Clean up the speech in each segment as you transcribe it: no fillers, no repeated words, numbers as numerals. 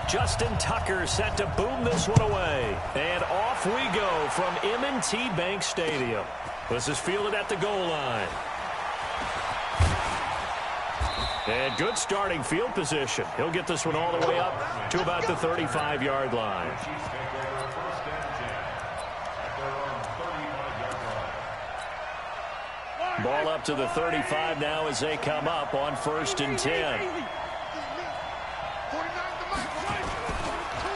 Justin Tucker set to boom this one away. And off we go from M&T Bank Stadium. This is fielded at the goal line. And good starting field position. He'll get this one all the way up to about the 35-yard line. Ball up to the 35 now as they come up on 1st and 10.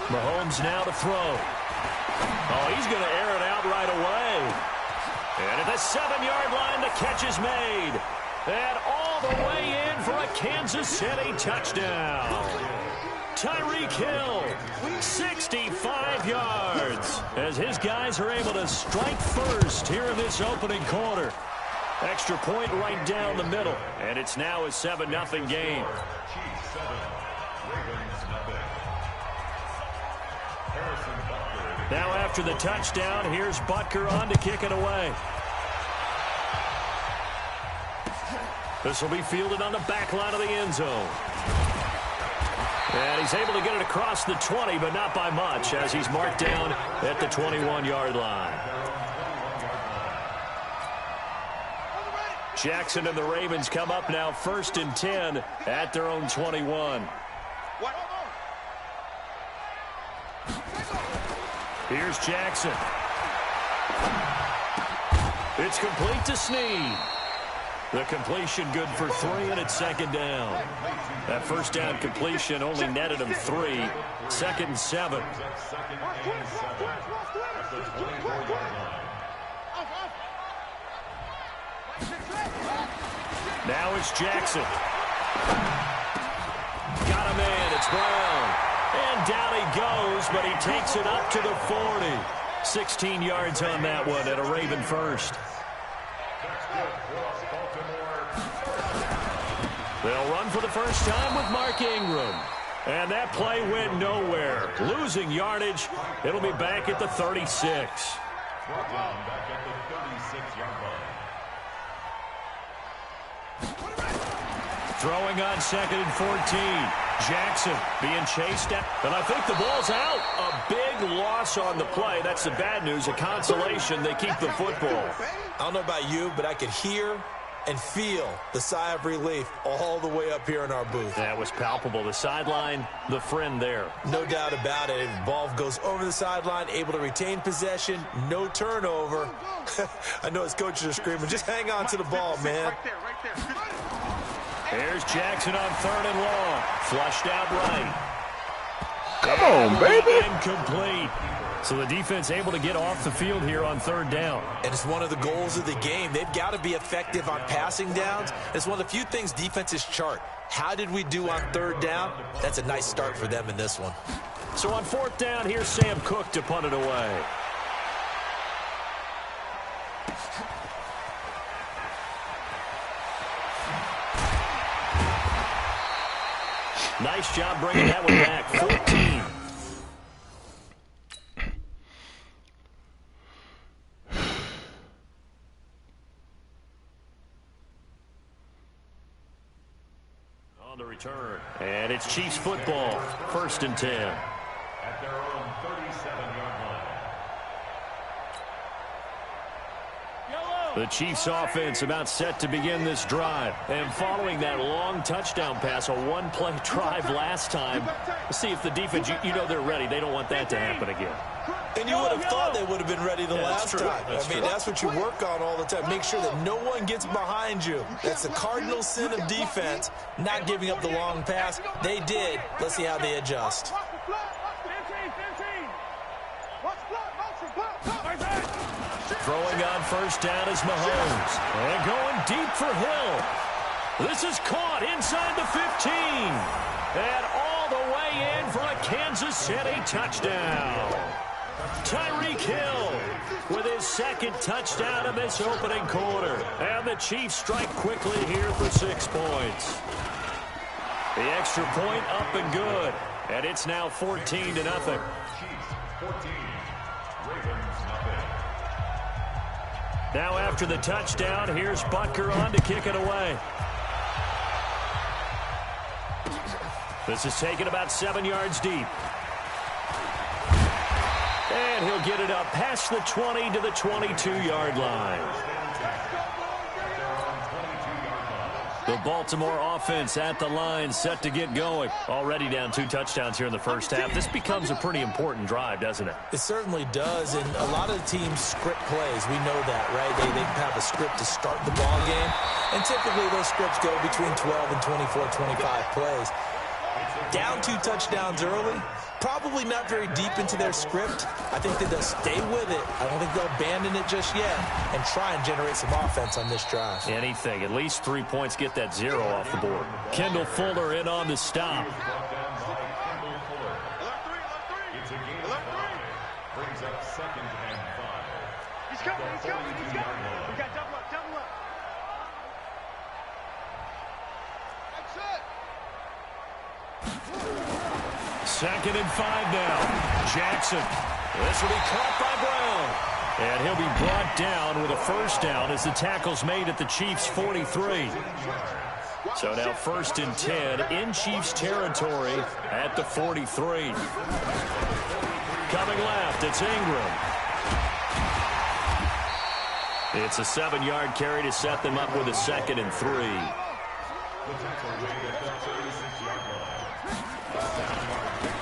Mahomes now to throw. Oh, he's going to air it out right away. And at the 7-yard line, the catch is made. And all the way in for a Kansas City touchdown. Tyreek Hill, 65 yards, as his guys are able to strike first here in this opening quarter. Extra point right down the middle, and it's now a 7-0 game. Now after the touchdown, here's Butker on to kick it away. This will be fielded on the back line of the end zone. And he's able to get it across the 20, but not by much, as he's marked down at the 21-yard line. Jackson and the Ravens come up now 1st and 10 at their own 21. Here's Jackson. It's complete to Snead. The completion good for 3, and it's 2nd down. That first down completion only netted him 3. 2nd and 7. Now it's Jackson. Got him in. It's Brown. And down he goes, but he takes it up to the 40. 16 yards on that one at a Raven first. They'll run for the first time with Mark Ingram. And that play went nowhere. Losing yardage. It'll be back at the 36. Throwing on 2nd and 14. Jackson being chased at. And I think the ball's out. A big loss on the play. That's the bad news. A consolation. They keep the football. I don't know about you, but I could hear and feel the sigh of relief all the way up here in our booth. That was palpable. The sideline, the friend there. No doubt about it. The ball goes over the sideline, able to retain possession, no turnover. I know his coaches are screaming, just hang on to the ball, man. Here's Jackson on 3rd and long. Flushed out right. Come on, baby. Incomplete. So the defense able to get off the field here on 3rd down. And it's one of the goals of the game. They've got to be effective on passing downs. It's one of the few things defenses chart. How did we do on 3rd down? That's a nice start for them in this one. So on 4th down, here's Sam Cook to punt it away. Nice job bringing that one back. 14. On the return. And it's Chiefs football. 1st and 10. At their own 37-yard line. The Chiefs offense about set to begin this drive. And following that long touchdown pass, a one-play drive last time, let's see if the defense, you know they're ready. They don't want that to happen again. And you would have thought they would have been ready the last time. That's what you work on all the time. Make sure that no one gets behind you. That's the cardinal sin of defense, not giving up the long pass. They did. Let's see how they adjust. Throwing on 1st down is Mahomes. And going deep for Hill. This is caught inside the 15. And all the way in for a Kansas City touchdown. Tyreek Hill with his 2nd touchdown of this opening quarter. And the Chiefs strike quickly here for 6 points. The extra point up and good. And it's now 14-0. Chiefs 14. Ravens nothing. Now after the touchdown, here's Butker on to kick it away. This is taken about 7 yards deep. And he'll get it up past the 20 to the 22-yard line. The Baltimore offense at the line, set to get going. Already down 2 touchdowns here in the first half. This becomes a pretty important drive, doesn't it? It certainly does, and a lot of the teams script plays. We know that, right? They have a script to start the ball game, and typically those scripts go between 12 and 24, 25 plays. Down 2 touchdowns early, probably not very deep into their script. I think that they'll stay with it. I don't think they'll abandon it just yet and try and generate some offense on this drive. Anything. At least 3 points, get that 0 off the board. Kendall Fuller in on the stop. It's a game of 5. Brings up 2nd and 5. He's coming. We got double up. That's it. 2nd and 5 now. Jackson. This will be caught by Brown. And he'll be brought down with a first down as the tackle's made at the Chiefs' 43. So now 1st and 10 in Chiefs territory at the 43. Coming left, it's Ingram. It's a 7-yard carry to set them up with a 2nd and 3.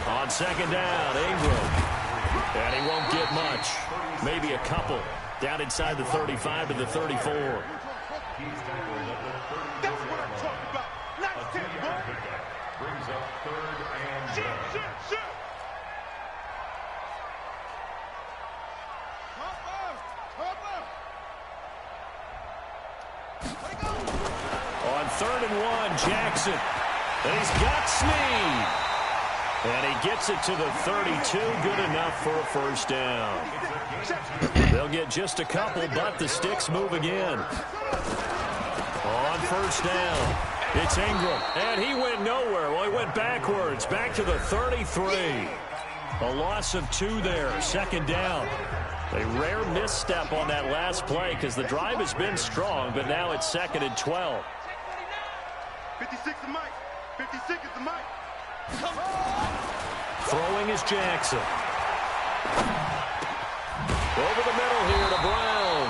On 2nd down, Ingram. And he won't get much. Maybe a couple. Down inside the 35 to the 34. That's what I'm talking about. Nice hit, boy. Brings up 3rd and 1. Shit. On 3rd and 1, Jackson. And he's got Snead. And he gets it to the 32. Good enough for a first down. They'll get just a couple, but the sticks move again. On 1st down, it's Ingram. And he went nowhere. Well, he went backwards. Back to the 33. A loss of 2 there. 2nd down. A rare misstep on that last play because the drive has been strong, but now it's 2nd and 12. 56 is Mike. 56 is the Mike. Throwing is Jackson. Over the middle here to Brown.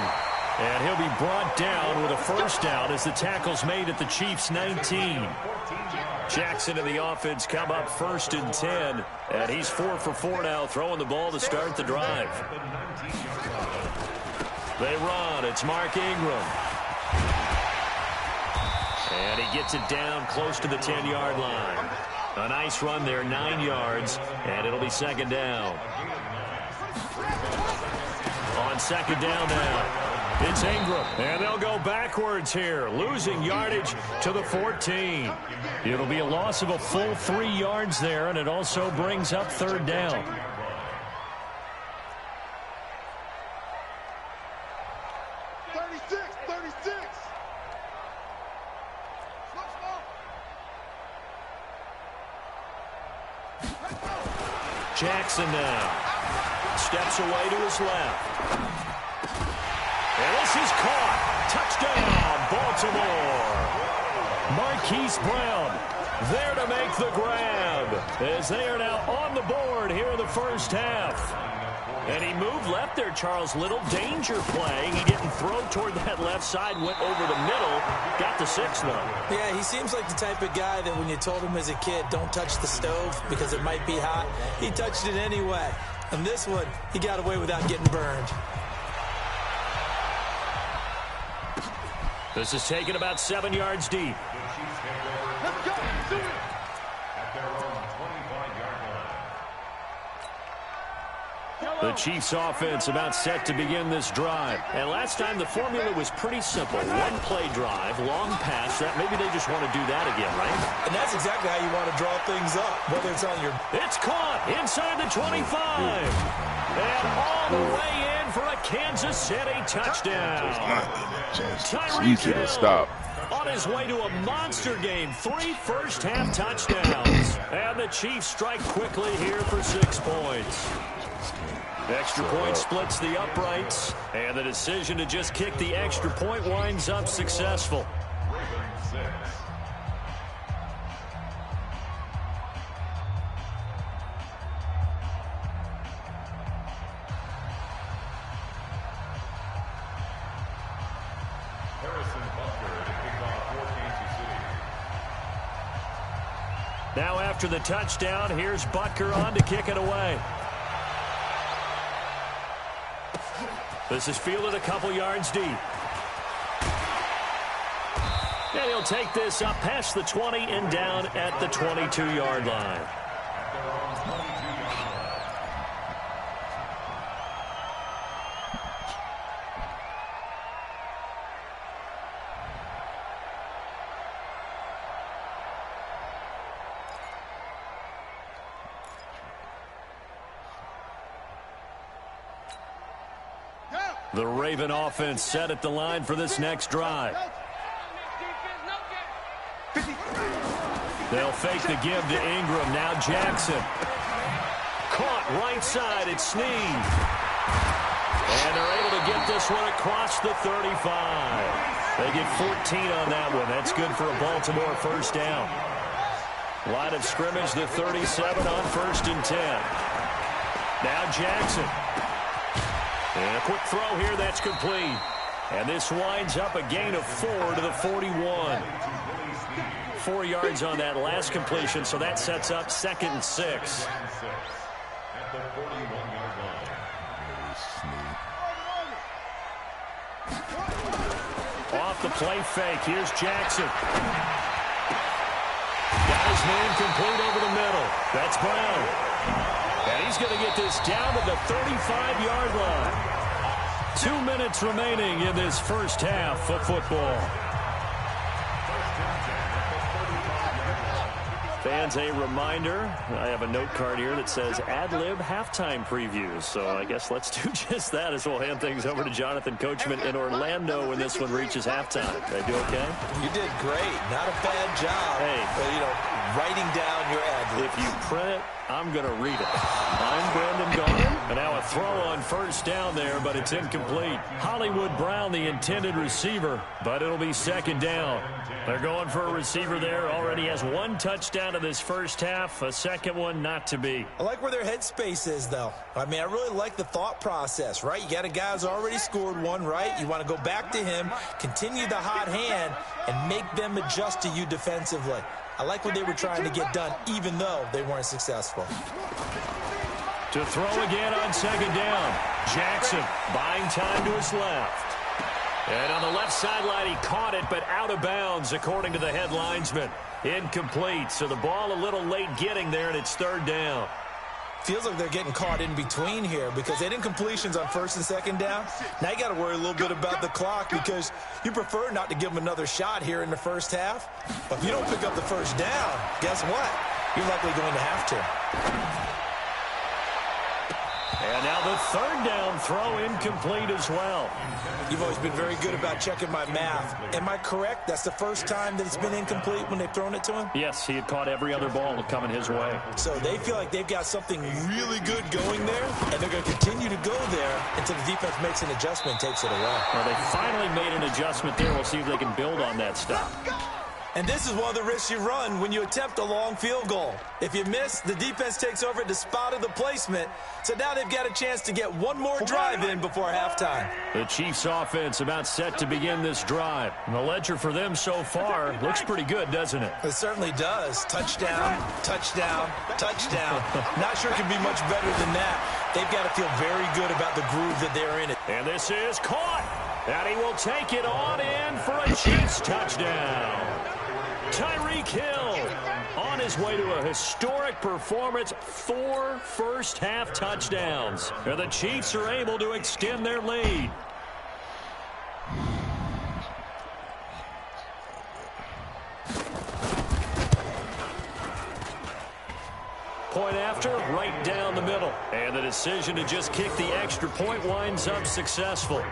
And he'll be brought down with a first down as the tackle's made at the Chiefs' 19. Jackson and the offense come up 1st and 10. And he's 4 for 4 now, throwing the ball to start the drive. They run. It's Mark Ingram. And he gets it down close to the 10-yard line. A nice run there, 9 yards, and it'll be 2nd down. On 2nd down now, it's Ingram, and they'll go backwards here, losing yardage to the 14. It'll be a loss of a full 3 yards there, and it also brings up 3rd down. Jackson now steps away to his left. And this is caught. Touchdown, Baltimore. Marquise Brown there to make the grab as they are now on the board here in the first half. And he moved left there, Charles. Little danger play. He didn't throw toward that left side, went over the middle, got the 6 though. Yeah, he seems like the type of guy that when you told him as a kid, don't touch the stove because it might be hot, he touched it anyway. And this one, he got away without getting burned. This is taken about 7 yards deep. Let's go. Do it. At their own 25-yard line. The Chiefs offense about set to begin this drive. And last time the formula was pretty simple. 1 play drive, long pass. Maybe they just want to do that again, right? And that's exactly how you want to draw things up, whether it's on your... It's caught inside the 25. And all the way in for a Kansas City touchdown. It's easy to stop. On his way to a monster game. 3 first-half touchdowns. And the Chiefs strike quickly here for 6 points. Extra point splits the uprights, and the decision to just kick the extra point winds up successful. Now after the touchdown, here's Butker on to kick it away. This is fielded a couple yards deep. And he'll take this up past the 20 and down at the 22-yard line. The Raven offense set at the line for this next drive. They'll fake the give to Ingram. Now Jackson. Caught right side. It's Snead. And they're able to get this one across the 35. They get 14 on that one. That's good for a Baltimore first down. Line of scrimmage, the 37 on 1st and 10. Now Jackson. And a quick throw here, that's complete. And this winds up a gain of 4 to the 41. 4 yards on that last completion, so that sets up 2nd and 6. Off the play fake, here's Jackson. Got his man complete over the middle. That's Brown. And he's going to get this down to the 35-yard line. 2 minutes remaining in this first half of football. Fans, a reminder, I have a note card here that says ad-lib halftime previews. So I guess let's do just that as we'll hand things over to Jonathan Coachman in Orlando when this one reaches halftime. Did I do okay? You did great. Not a bad job. Hey. But, writing down your ad-libs. If you print it, I'm going to read it. I'm Brandon Gaudin. And now a throw on first down there, but it's incomplete. Hollywood Brown, the intended receiver, but it'll be 2nd down. They're going for a receiver there. Already has 1 touchdown in this first half. A second one not to be. I like where their headspace is, though. I mean, I really like the thought process, right? You got a guy who's already scored 1, right? You want to go back to him, continue the hot hand, and make them adjust to you defensively. I like what they were trying to get done, even though they weren't successful. To throw again on 2nd down. Jackson buying time to his left. And on the left sideline, he caught it, but out of bounds, according to the head linesman. Incomplete, so the ball a little late getting there, and it's 3rd down. Feels like they're getting caught in between here because they did incompletions on 1st and 2nd down. Now you got to worry a little bit about the clock because you prefer not to give them another shot here in the first half. But if you don't pick up the first down, guess what? You're likely going to have to. And now the 3rd down throw incomplete as well. You've always been very good about checking my math. Am I correct? That's the first time that it's been incomplete when they've thrown it to him? Yes, he had caught every other ball coming his way. So they feel like they've got something really good going there, and they're going to continue to go there until the defense makes an adjustment and takes it away. Well, they finally made an adjustment there. We'll see if they can build on that stop. And this is one of the risks you run when you attempt a long field goal. If you miss, the defense takes over at the spot of the placement. So now they've got a chance to get one more drive in before halftime. The Chiefs offense about set to begin this drive. And the ledger for them so far looks pretty good, doesn't it? It certainly does. Touchdown, touchdown, touchdown. Not sure it can be much better than that. They've got to feel very good about the groove that they're in. And this is caught. And he will take it on in for a Chiefs touchdown. Tyreek Hill on his way to a historic performance, 4 first-half touchdowns. And the Chiefs are able to extend their lead. Point after, right down the middle. And the decision to just kick the extra point winds up successful.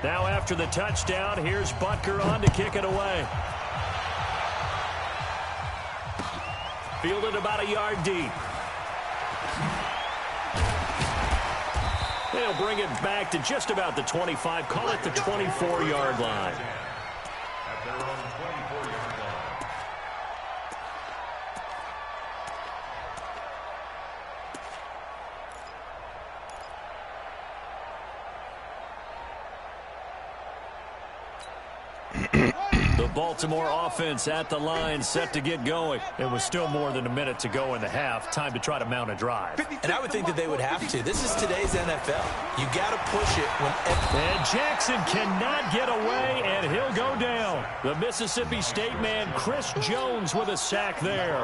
Now after the touchdown, here's Butker on to kick it away. Fielded about a yard deep. They'll bring it back to just about the 25, call it the 24-yard line. The Baltimore offense at the line, set to get going. It was still more than a minute to go in the half. Time to try to mount a drive. And I would think that they would have to. This is today's NFL. You got to push it when... And Jackson cannot get away, and he'll go down. The Mississippi State man, Chris Jones, with a sack there.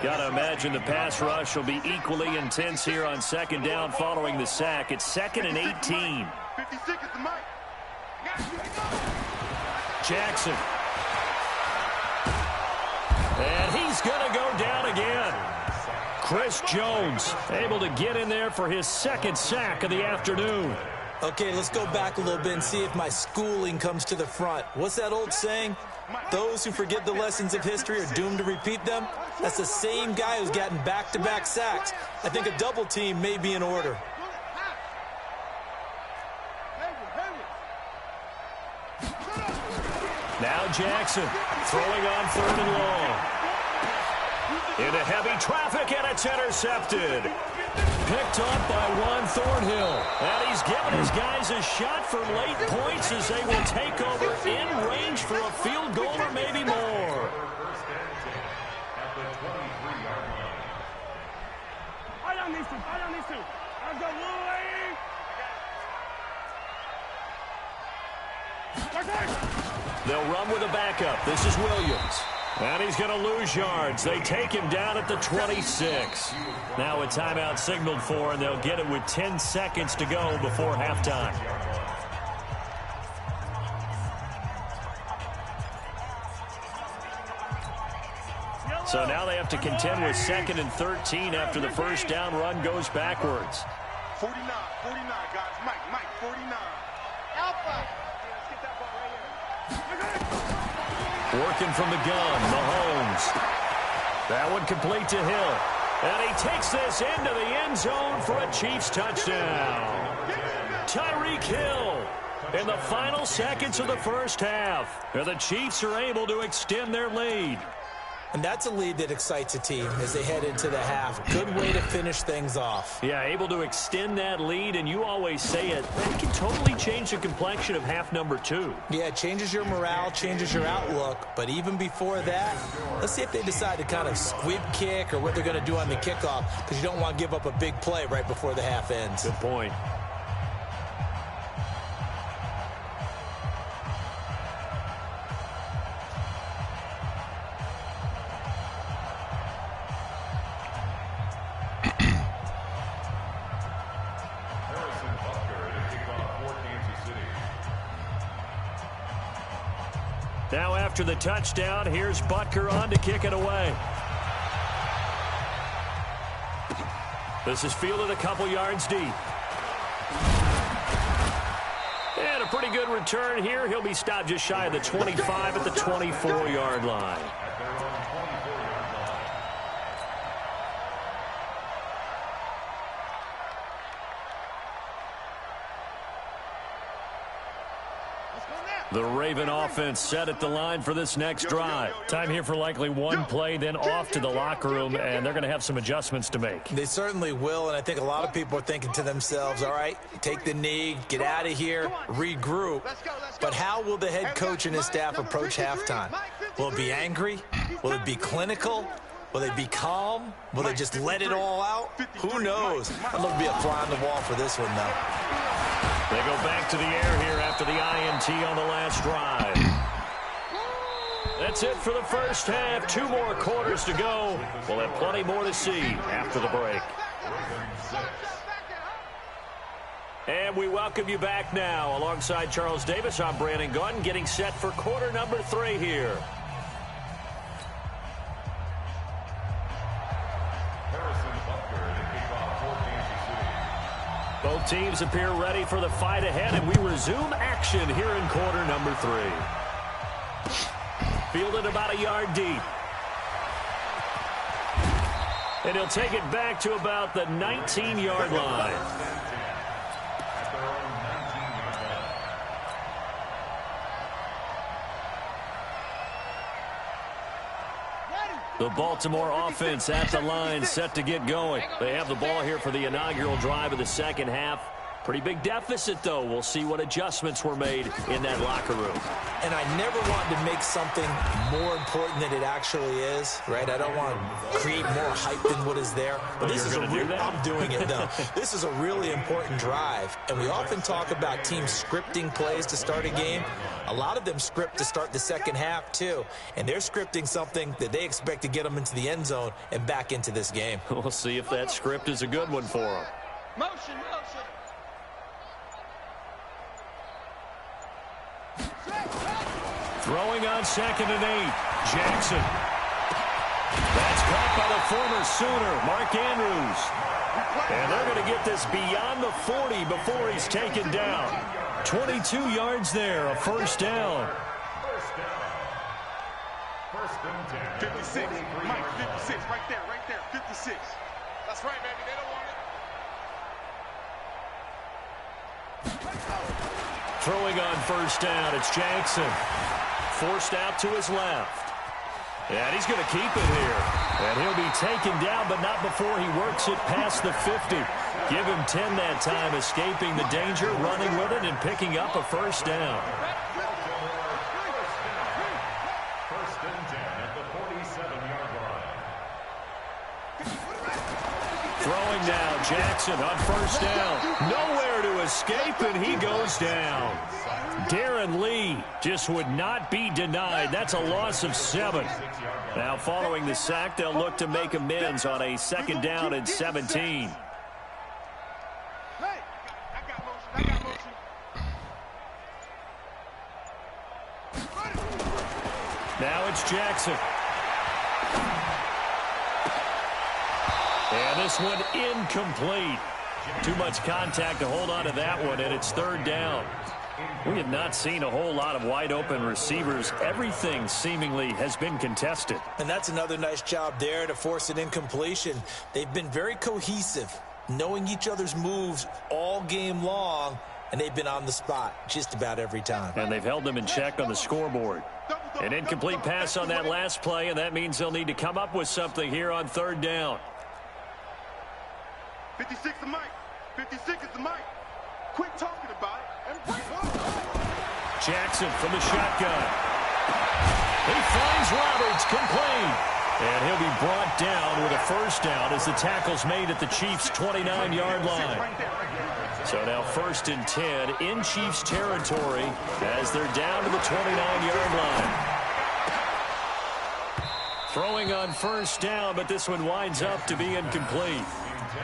Got to imagine the pass rush will be equally intense here on second down following the sack. It's 2nd and 18. 56 is the mic. Jackson. And he's going to go down again. Chris Jones able to get in there for his 2nd sack of the afternoon. Okay, let's go back a little bit and see if my schooling comes to the front. What's that old saying? Those who forget the lessons of history are doomed to repeat them. That's the same guy who's gotten back-to-back sacks. I think a double team may be in order. Now Jackson throwing on 3rd and long. Into heavy traffic, and it's intercepted. Picked up by Juan Thornhill. And he's given his guys a shot for late points as they will take over in range for a field goal or maybe more. I don't need to. I've got They'll run with a backup. This is Williams. And he's going to lose yards. They take him down at the 26. Now a timeout signaled for, and they'll get it with 10 seconds to go before halftime. So now they have to contend with 2nd and 13 after the first down run goes backwards. 49, guys. Mike, 49. Alpha. Working from the gun, Mahomes. That one complete to Hill. And he takes this into the end zone for a Chiefs touchdown. Tyreek Hill in the final seconds of the first half. And the Chiefs are able to extend their lead. And that's a lead that excites a team as they head into the half. Good way to finish things off. Yeah, able to extend that lead, and you always say it, that can totally change the complexion of half number 2. Yeah, it changes your morale, changes your outlook. But even before that, let's see if they decide to kind of squib kick or what they're going to do on the kickoff, because you don't want to give up a big play right before the half ends. Good point. Now after the touchdown, here's Butker on to kick it away. This is fielded a couple yards deep. And a pretty good return here. He'll be stopped just shy of the 25 at the 24-yard line. The Raven offense set at the line for this next drive. Time here for likely one play, then off to the locker room, and they're going to have some adjustments to make. They certainly will, and I think a lot of people are thinking to themselves, all right, take the knee, get out of here, regroup. But how will the head coach and his staff approach halftime? Will it be angry? Will it be clinical? Will they be calm? Will they just let it all out? Who knows? I'd love to be a fly on the wall for this one, though. They go back to the air here after the INT on the last drive. That's it for the first half. 2 more quarters to go. We'll have plenty more to see after the break. And we welcome you back now. Alongside Charles Davis, I'm Brandon Gunn, getting set for quarter number 3 here. Both teams appear ready for the fight ahead, and we resume action here in quarter number 3. Fielded about a yard deep. And he'll take it back to about the 19-yard line. The Baltimore offense at the line, set to get going. They have the ball here for the inaugural drive of the second half. Pretty big deficit, though. We'll see what adjustments were made in that locker room. And I never want to make something more important than it actually is, right? I don't want to create more hype than what is there. But this is I'm doing it, though. This is a really important drive. And we often talk about teams scripting plays to start a game. A lot of them script to start the second half, too. And they're scripting something that they expect to get them into the end zone and back into this game. We'll see if that script is a good one for them. Motion. Throwing on 2nd and 8. Jackson. That's caught by the former Sooner, Mark Andrews. And they're going to get this beyond the 40 before he's taken down. 22 yards there, a first down. First and 10. 56. Mike, 56. Right there. 56. That's right, baby. They don't want it. Throwing on first down, it's Jackson. Forced out to his left. And he's going to keep it here. And he'll be taken down, but not before he works it past the 50. Give him 10 that time, escaping the danger, running with it, and picking up a first down. First and 10 at the 47-yard line. Throwing now, Jackson on first down. Nowhere to escape, and he goes down. Darren Lee just would not be denied. That's a loss of 7. Now, following the sack, they'll look to make amends on a 2nd down and 17. Now it's Jackson. And this one incomplete. Too much contact to hold on to that one, and it's 3rd down. We have not seen a whole lot of wide-open receivers. Everything seemingly has been contested. And that's another nice job there to force an incompletion. They've been very cohesive, knowing each other's moves all game long, and they've been on the spot just about every time. And they've held them in check on the scoreboard. An incomplete pass on that last play, and that means they'll need to come up with something here on 3rd down. 56 is Mike. 56 is the Mike. Quit talking about it. Jackson from the shotgun. He finds Roberts, complete. And he'll be brought down with a first down as the tackle's made at the Chiefs' 29-yard line. So now 1st and 10 in Chiefs territory as they're down to the 29-yard line. Throwing on first down, but this one winds up to be incomplete.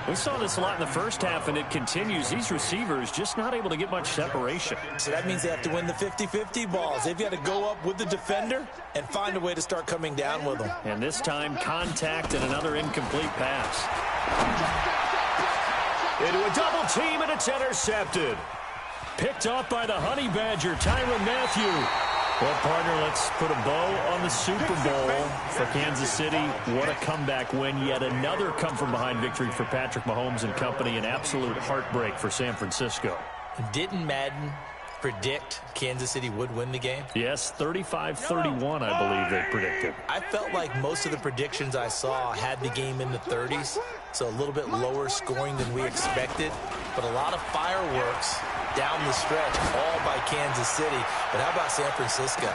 We saw this a lot in the first half, and it continues. These receivers just not able to get much separation. So that means they have to win the 50-50 balls. They've got to go up with the defender and find a way to start coming down with them. And this time, contact and another incomplete pass. Into a double team, and it's intercepted. Picked off by the Honey Badger, Tyrann Mathieu. Well, partner, let's put a bow on the Super Bowl for Kansas City. What a comeback win. Yet another come-from-behind victory for Patrick Mahomes and company. An absolute heartbreak for San Francisco. Didn't Madden predict Kansas City would win the game? Yes, 35-31, I believe they predicted. I felt like most of the predictions I saw had the game in the 30s, so a little bit lower scoring than we expected, but a lot of fireworks down the stretch, all by Kansas City. But how about San Francisco?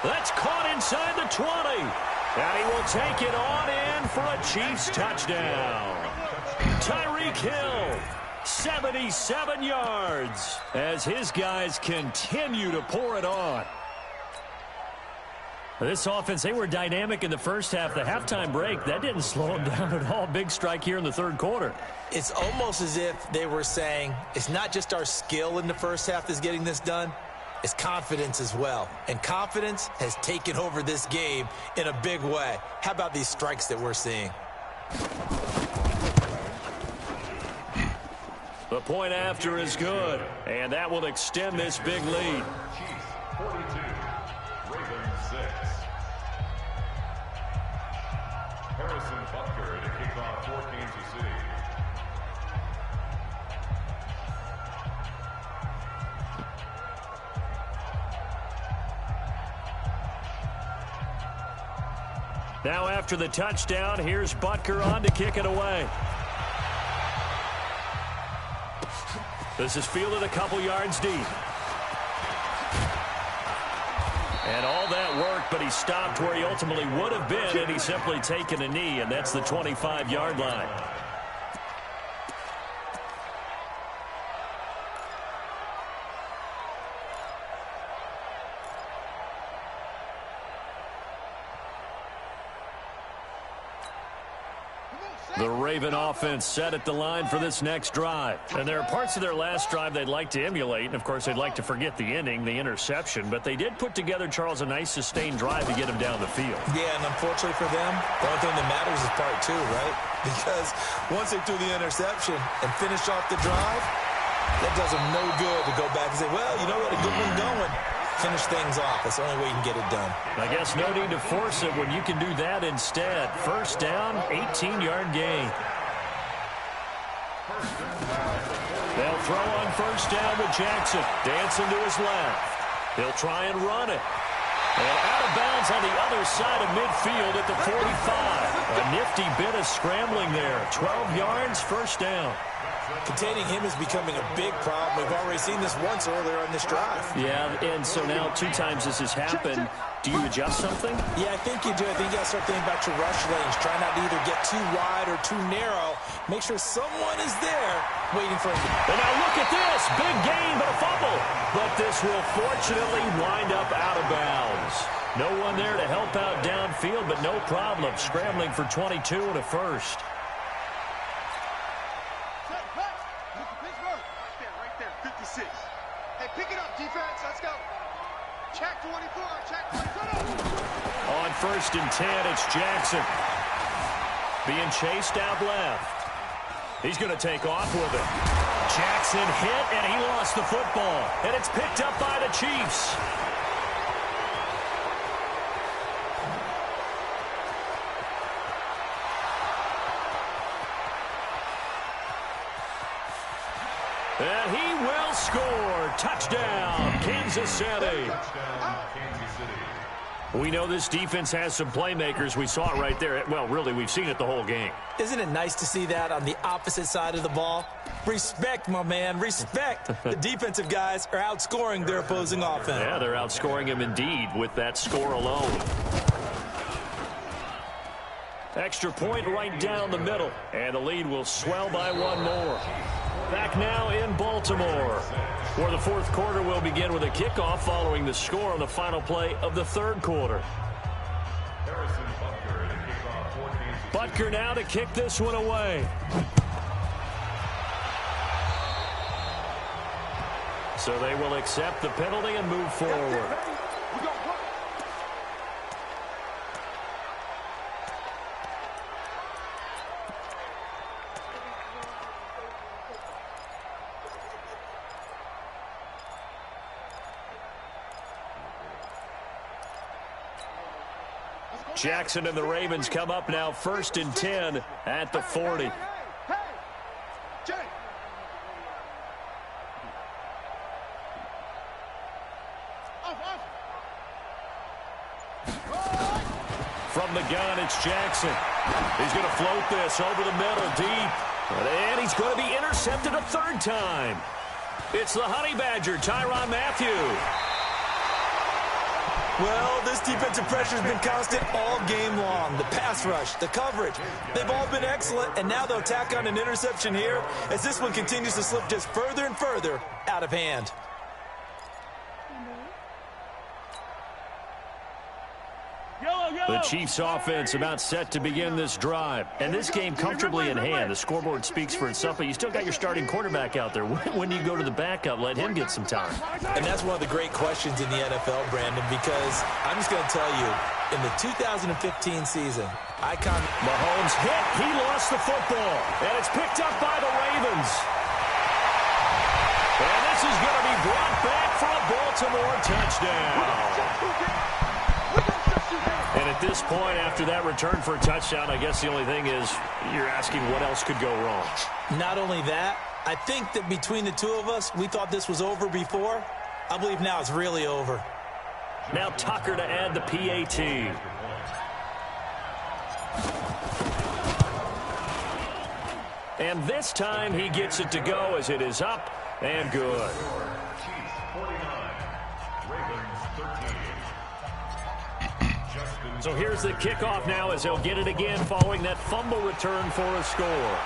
That's caught inside the 20. And he will take it on in for a Chiefs touchdown. Tyreek Hill, 77 yards, as his guys continue to pour it on. This offense, they were dynamic in the first half. The halftime break, that didn't slow them down at all. Big strike here in the 3rd quarter. It's almost as if they were saying, it's not just our skill in the first half that's getting this done, it's confidence as well. And confidence has taken over this game in a big way. How about these strikes that we're seeing? The point after is good, and that will extend this big lead. Chiefs 42, Ravens 6. Harrison Butker to kick off for Kansas City. Now after the touchdown, here's Butker on to kick it away. This is fielded a couple yards deep. And all that work, but he stopped where he ultimately would have been, and he's simply taken a knee, and that's the 25-yard line. The Raven offense set at the line for this next drive. And there are parts of their last drive they'd like to emulate. And, of course, they'd like to forget the inning, the interception. But they did put together, Charles, a nice sustained drive to get him down the field. Yeah, and unfortunately for them, the only thing that matters is part two, right? Because once they threw the interception and finished off the drive, that does them no good to go back and say, well, you know, we had a good one going. Finish things off. That's the only way you can get it done. I guess no need to force it when you can do that instead. First down, 18-yard gain. They'll throw on first down with Jackson. Dancing to his left. He'll try and run it. And out of bounds on the other side of midfield at the 45. A nifty bit of scrambling there. 12 yards, first down. Containing him is becoming a big problem. We've already seen this once earlier on this drive. Yeah, and so now 2 times this has happened. Do you adjust something? Yeah, I think you do. I think you got to start thinking about your rush lanes. Try not to either get too wide or too narrow. Make sure someone is there waiting for him. And now look at this. Big gain, but a fumble. But this will fortunately wind up out of bounds. No one there to help out downfield, but no problem. Scrambling for 22 and a first. Hey, pick it up, defense. Let's go. Check 24. Check 24. On first and 10, it's Jackson. Being chased out left. He's going to take off with it. Jackson hit, and he lost the football. And it's picked up by the Chiefs. And he will score. Touchdown, Kansas City. We know this defense has some playmakers. We saw it right there. Well, really, we've seen it the whole game. Isn't it nice to see that on the opposite side of the ball? Respect, my man, respect. The defensive guys are outscoring their opposing offense. Yeah, they're outscoring him indeed with that score alone. Extra point right down the middle. And the lead will swell by one more. Back now in Baltimore, where the fourth quarter will begin with a kickoff following the score on the final play of the third quarter. Butker now to kick this one away. So they will accept the penalty and move forward. Jackson and the Ravens come up now first and 10 at the 40. Hey, Jay. From the gun, it's Jackson. He's going to float this over the middle deep. And he's going to be intercepted a third time. It's the Honey Badger, Tyrann Mathieu. Well, this defensive pressure has been constant all game long. The pass rush, the coverage, they've all been excellent, and now they'll tack on an interception here as this one continues to slip just further and further out of hand. The Chiefs offense about set to begin this drive. And this game comfortably in hand. The scoreboard speaks for itself, but you still got your starting quarterback out there. When do you go to the backup? Let him get some time. And that's one of the great questions in the NFL, Brandon, because I'm just going to tell you, in the 2015 season, Mahomes hit. He lost the football. And it's picked up by the Ravens. And this is going to be brought back for a Baltimore touchdown. And at this point, after that return for a touchdown, I guess the only thing is you're asking what else could go wrong. Not only that, I think that between the two of us, we thought this was over before. I believe now it's really over. Now Tucker to add the PAT. And this time he gets it to go as it is up And good. Chiefs 49, Ravens 13. So here's the kickoff now as they'll get it again following that fumble return for a score.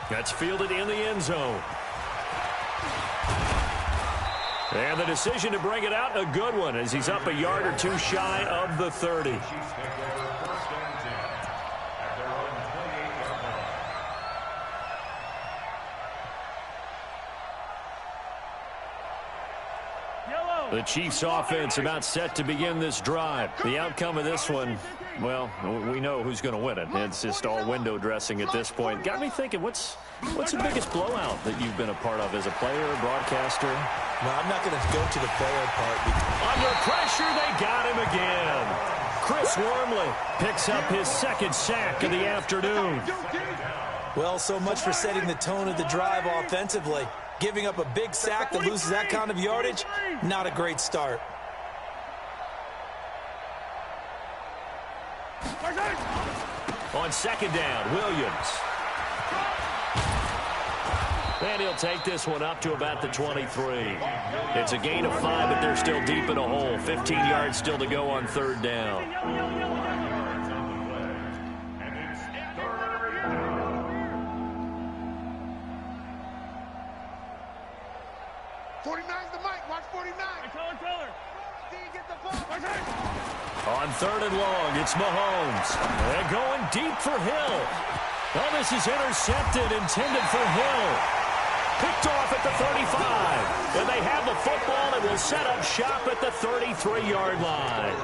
That's fielded in the end zone. And the decision to bring it out, a good one, as he's up a yard or two shy of the 30. Chiefs take over 1st and 10 at their own 28-yard line. The Chiefs offense about set to begin this drive. The outcome of this one, well, we know who's going to win it. It's just all window dressing at this point. Got me thinking, what's the biggest blowout that you've been a part of as a player, broadcaster? No, I'm not going to go to the player part. Under pressure, they got him again. Chris Wormley picks up his second sack of the afternoon. Well, so much for setting the tone of the drive offensively. Giving up a big sack that loses that kind of yardage, not a great start. On second down, Williams. And he'll take this one up to about the 23. It's a gain of 5, but they're still deep in a hole. 15 yards still to go on third down. 49's the mic. Watch 49. Get the ball. On third and long, it's Mahomes. They're going deep for Hill. Well, this is intercepted, intended for Hill. Picked off at the 35. And they have the football and will set up shop at the 33-yard line.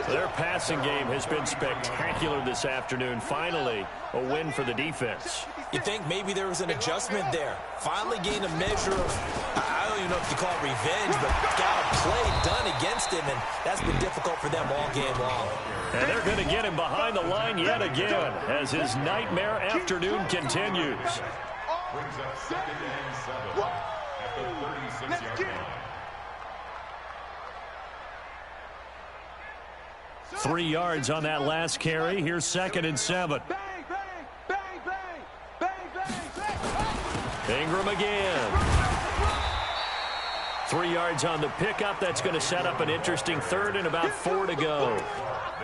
Their passing game has been spectacular this afternoon. Finally, a win for the defense. You think maybe there was an adjustment there. Finally gained a measure of, I don't even know if you call it revenge, but got a play done against him, and that's been difficult for them all game long. And they're going to get him behind the line yet again as his nightmare afternoon continues. Brings up 2nd and 7 at the 36-yard line. 3 yards on that last carry. Here's 2nd and 7. Bang, bang, bang, bang, bang, bang, bang. Ingram again. 3 yards on the pickup. That's going to set up an interesting third and about 4 to go.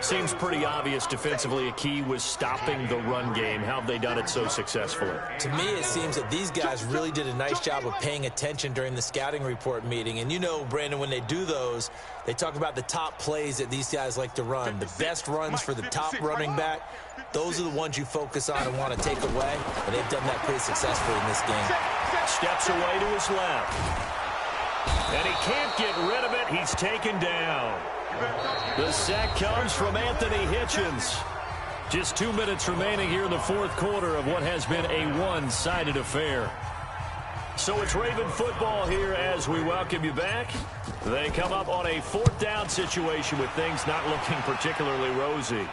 Seems pretty obvious defensively a key was stopping the run game. How have they done it so successfully? To me, it seems that these guys really did a nice job of paying attention during the scouting report meeting. And you know, Brandon, when they do those, they talk about the top plays that these guys like to run. The best runs for the top running back, those are the ones you focus on and want to take away. And they've done that pretty successfully in this game. Steps away to his left. And he can't get rid of it. He's taken down. The sack comes from Anthony Hitchens. Just 2 minutes remaining here in the fourth quarter of what has been a one-sided affair. So it's Raven football here as we welcome you back. They come up on a 4th down situation with things not looking particularly rosy.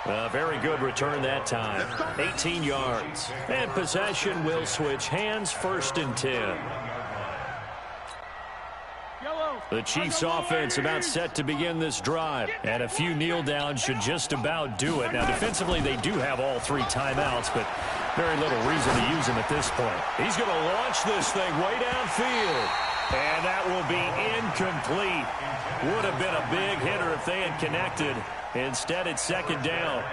A very good return that time. 18 yards. And possession will switch hands, 1st and 10. The Chiefs offense about set to begin this drive. And a few kneel downs should just about do it. Now defensively they do have all 3 timeouts, but very little reason to use them at this point. He's going to launch this thing way downfield. And that will be incomplete. Would have been a big hitter if they had connected. Instead, it's 2nd down.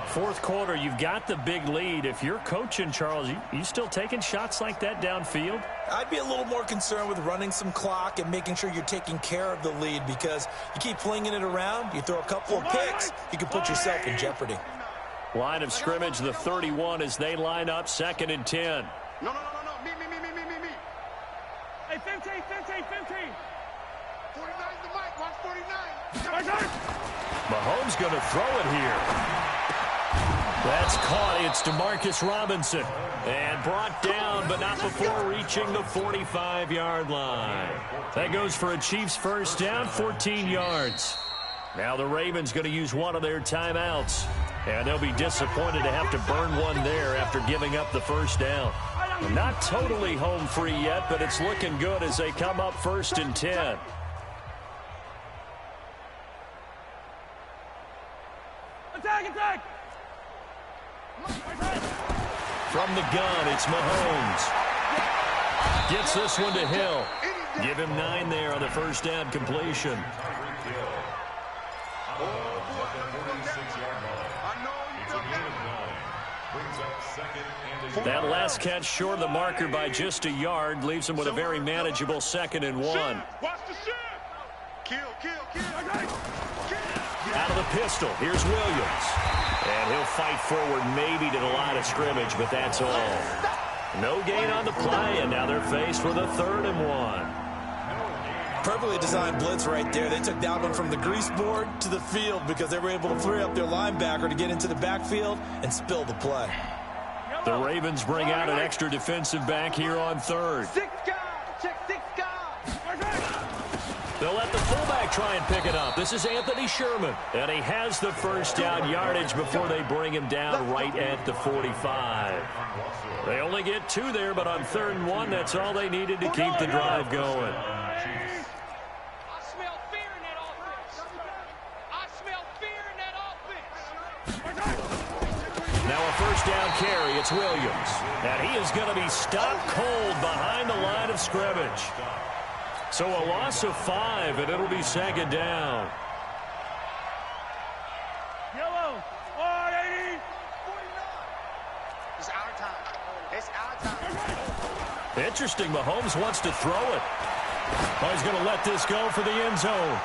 4th quarter, you've got the big lead. If you're coaching, Charles, you still taking shots like that downfield? I'd be a little more concerned with running some clock and making sure you're taking care of the lead, because you keep flinging it around, you throw a couple of picks, you can put yourself in jeopardy. Line of scrimmage, the 31 as they line up, 2nd and 10. No. Me. Hey, 15. 49's the mic. Watch 49. Mahomes going to throw it here. That's caught. It's DeMarcus Robinson. And brought down, but not before reaching the 45-yard line. That goes for a Chiefs 1st down, 14 yards. Now the Ravens going to use one of their timeouts. And they'll be disappointed to have to burn one there after giving up the 1st down. Not totally home free yet, but it's looking good as they come up 1st and 10. From the gun, it's Mahomes. Gets this one to Hill. Give him 9 there on the first down completion. That last catch short of the marker by just a yard leaves him with a very manageable 2nd and 1. Watch the shit. Kill. Out of the pistol, here's Williams. And he'll fight forward maybe to the line of scrimmage, but that's all. No gain on the play, and now they're faced with a 3rd and 1. Perfectly designed blitz right there. They took that one from the grease board to the field because they were able to free up their linebacker to get into the backfield and spill the play. The Ravens bring out an extra defensive back here on 3rd. 6 guys. Check 6 guys. They'll let the fullback try and pick it up. This is Anthony Sherman. And he has the first down yardage before they bring him down right at the 45. They only get 2 there, but on 3rd and 1, that's all they needed to keep the drive going. Now a first down carry, it's Williams. And he is going to be stopped cold behind the line of scrimmage. So a loss of 5, and it'll be 2nd down. Yellow, 180. 49. It's our time. It's our time. Interesting, Mahomes wants to throw it. Oh, he's going to let this go for the end zone.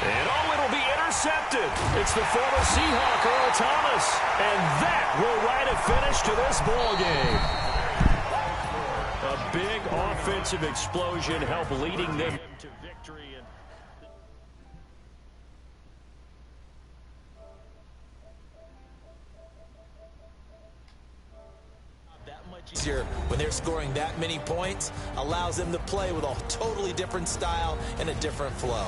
And it'll be intercepted. It's the former Seahawk, Earl Thomas. And that will write a finish to this ball game. A big offensive explosion helped leading them to victory. Easier when they're scoring that many points, allows them to play with a totally different style and a different flow.